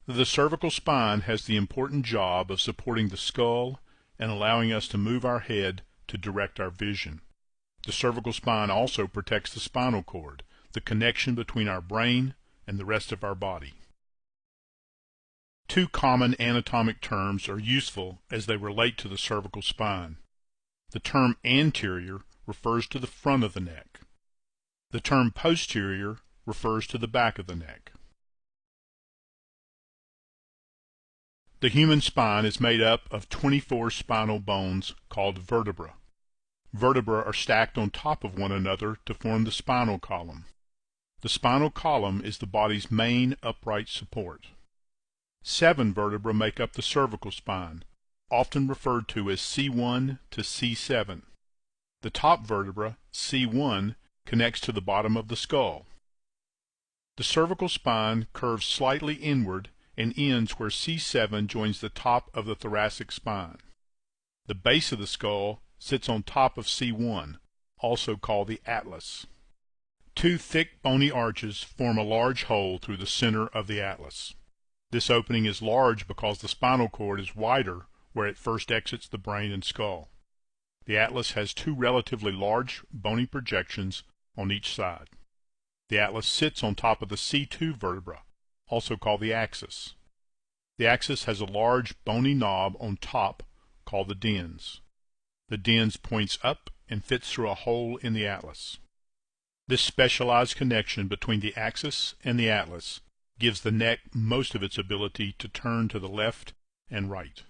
The cervical spine has the important job of supporting the skull and allowing us to move our head to direct our vision. The cervical spine also protects the spinal cord, the connection between our brain and the rest of our body. Two common anatomic terms are useful as they relate to the cervical spine. The term anterior refers to the front of the neck. The term posterior refers to the back of the neck. The human spine is made up of 24 spinal bones called vertebrae. Vertebrae are stacked on top of one another to form the spinal column. The spinal column is the body's main upright support. 7 vertebrae make up the cervical spine, often referred to as C1 to C7. The top vertebra, C1, connects to the bottom of the skull. The cervical spine curves slightly inward and ends where C7 joins the top of the thoracic spine. The base of the skull sits on top of C1, also called the atlas. 2 thick bony arches form a large hole through the center of the atlas. This opening is large because the spinal cord is wider where it first exits the brain and skull. The atlas has 2 relatively large bony projections on each side. The atlas sits on top of the C2 vertebra, also called the axis. The axis has a large bony knob on top called the dens. The dens points up and fits through a hole in the atlas. This specialized connection between the axis and the atlas gives the neck most of its ability to turn to the left and right.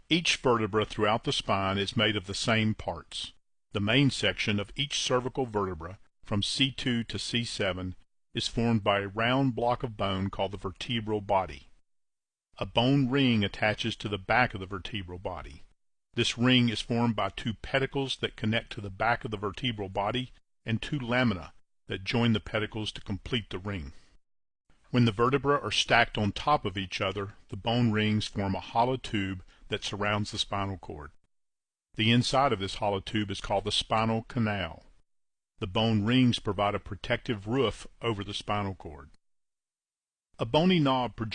Each vertebra throughout the spine is made of the same parts. The main section of each cervical vertebra, from C2 to C7, is formed by a round block of bone called the vertebral body. A bone ring attaches to the back of the vertebral body. This ring is formed by 2 pedicles that connect to the back of the vertebral body and 2 lamina that join the pedicles to complete the ring. When the vertebrae are stacked on top of each other, the bone rings form a hollow tube that surrounds the spinal cord. The inside of this hollow tube is called the spinal canal. The bone rings provide a protective roof over the spinal cord. A bony knob projects